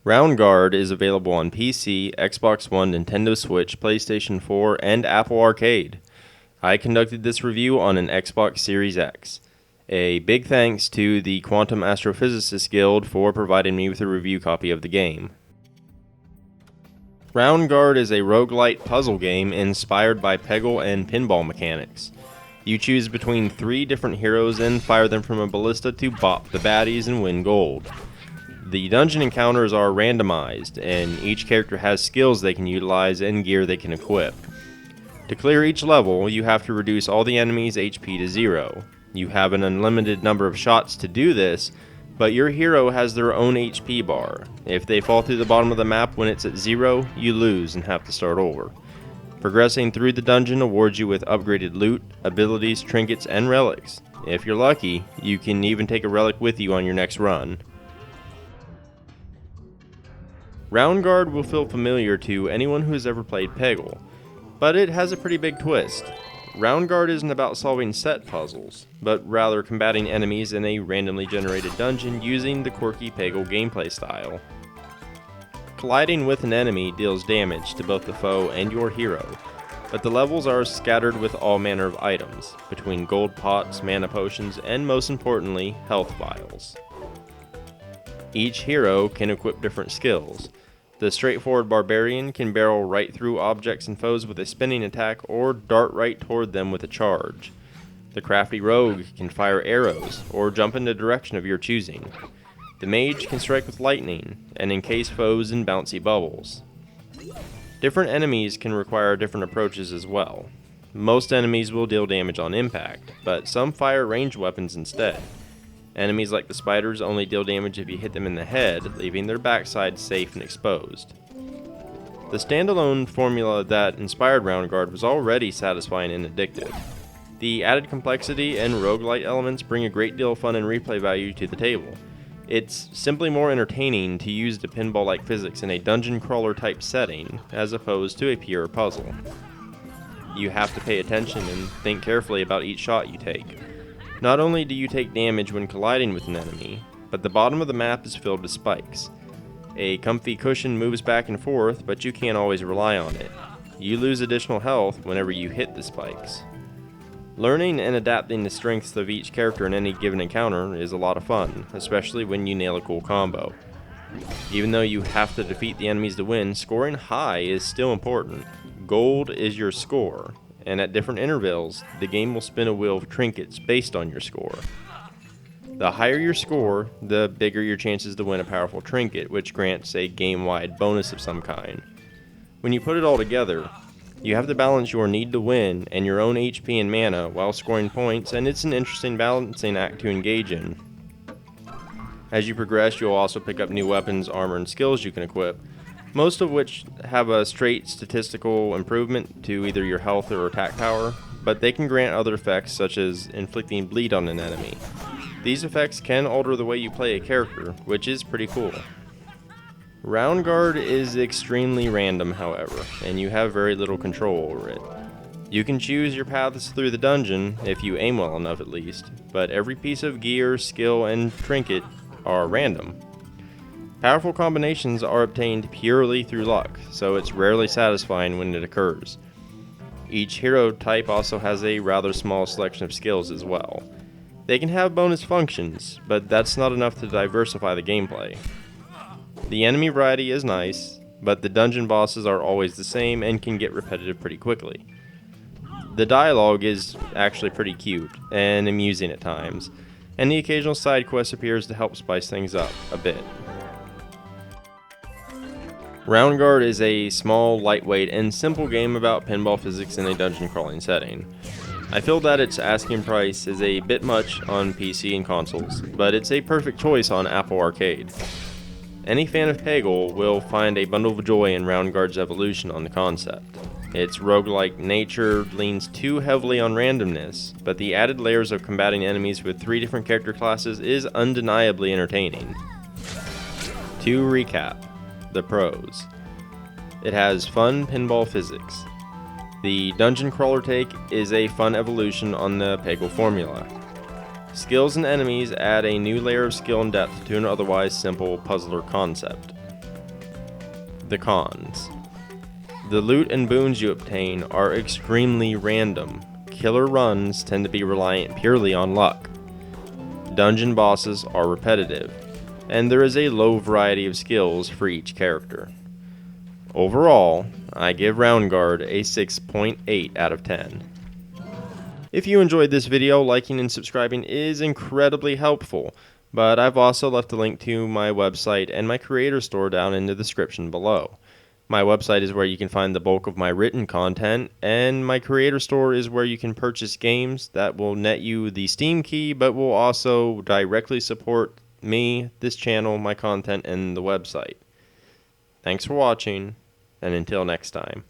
Roundguard is available on PC, Xbox One, Nintendo Switch, PlayStation 4, and Apple Arcade. I conducted this review on an Xbox Series X. A big thanks to the Quantum Astrophysicists Guild for providing me with a review copy of the game. Roundguard is a roguelite puzzle game inspired by Peggle and pinball mechanics. You choose between 3 different heroes and fire them from a ballista to bop the baddies and win gold. The dungeon encounters are randomized, and each character has skills they can utilize and gear they can equip. To clear each level, you have to reduce all the enemies' HP to 0. You have an unlimited number of shots to do this, but your hero has their own HP bar. If they fall through the bottom of the map when it's at 0, you lose and have to start over. Progressing through the dungeon awards you with upgraded loot, abilities, trinkets, and relics. If you're lucky, you can even take a relic with you on your next run. Roundguard will feel familiar to anyone who has ever played Peggle, but it has a pretty big twist. Roundguard isn't about solving set puzzles, but rather combating enemies in a randomly generated dungeon using the quirky Peggle gameplay style. Colliding with an enemy deals damage to both the foe and your hero, but the levels are scattered with all manner of items, between gold pots, mana potions, and most importantly, health vials. Each hero can equip different skills. The straightforward barbarian can barrel right through objects and foes with a spinning attack or dart right toward them with a charge. The crafty rogue can fire arrows or jump in the direction of your choosing. The mage can strike with lightning and encase foes in bouncy bubbles. Different enemies can require different approaches as well. Most enemies will deal damage on impact, but some fire ranged weapons instead. Enemies like the spiders only deal damage if you hit them in the head, leaving their backside safe and exposed. The standalone formula that inspired Roundguard was already satisfying and addictive. The added complexity and roguelite elements bring a great deal of fun and replay value to the table. It's simply more entertaining to use the pinball-like physics in a dungeon crawler type setting, as opposed to a pure puzzle. You have to pay attention and think carefully about each shot you take. Not only do you take damage when colliding with an enemy, but the bottom of the map is filled with spikes. A comfy cushion moves back and forth, but you can't always rely on it. You lose additional health whenever you hit the spikes. Learning and adapting the strengths of each character in any given encounter is a lot of fun, especially when you nail a cool combo. Even though you have to defeat the enemies to win, scoring high is still important. Gold is your score, and at different intervals, the game will spin a wheel of trinkets based on your score. The higher your score, the bigger your chances to win a powerful trinket, which grants a game-wide bonus of some kind. When you put it all together, you have to balance your need to win and your own HP and mana while scoring points, and it's an interesting balancing act to engage in. As you progress, you'll also pick up new weapons, armor, and skills you can equip, most of which have a straight statistical improvement to either your health or attack power, but they can grant other effects such as inflicting bleed on an enemy. These effects can alter the way you play a character, which is pretty cool. Roundguard is extremely random, however, and you have very little control over it. You can choose your paths through the dungeon, if you aim well enough at least, but every piece of gear, skill, and trinket are random. Powerful combinations are obtained purely through luck, so it's rarely satisfying when it occurs. Each hero type also has a rather small selection of skills as well. They can have bonus functions, but that's not enough to diversify the gameplay. The enemy variety is nice, but the dungeon bosses are always the same and can get repetitive pretty quickly. The dialogue is actually pretty cute and amusing at times, and the occasional side quest appears to help spice things up a bit. Roundguard is a small, lightweight, and simple game about pinball physics in a dungeon crawling setting. I feel that its asking price is a bit much on PC and consoles, but it's a perfect choice on Apple Arcade. Any fan of Peggle will find a bundle of joy in Roundguard's evolution on the concept. Its roguelike nature leans too heavily on randomness, but the added layers of combating enemies with 3 different character classes is undeniably entertaining. To recap, the pros. It has fun pinball physics. The dungeon crawler take is a fun evolution on the Peggle formula. Skills and enemies add a new layer of skill and depth to an otherwise simple puzzler concept. The cons. The loot and boons you obtain are extremely random. Killer runs tend to be reliant purely on luck. Dungeon bosses are repetitive, and there is a low variety of skills for each character. Overall, I give Roundguard a 6.8 out of 10. If you enjoyed this video, liking and subscribing is incredibly helpful, but I've also left a link to my website and my creator store down in the description below. My website is where you can find the bulk of my written content, and my creator store is where you can purchase games that will net you the Steam key, but will also directly support me, this channel, my content, and the website. Thanks for watching, and until next time.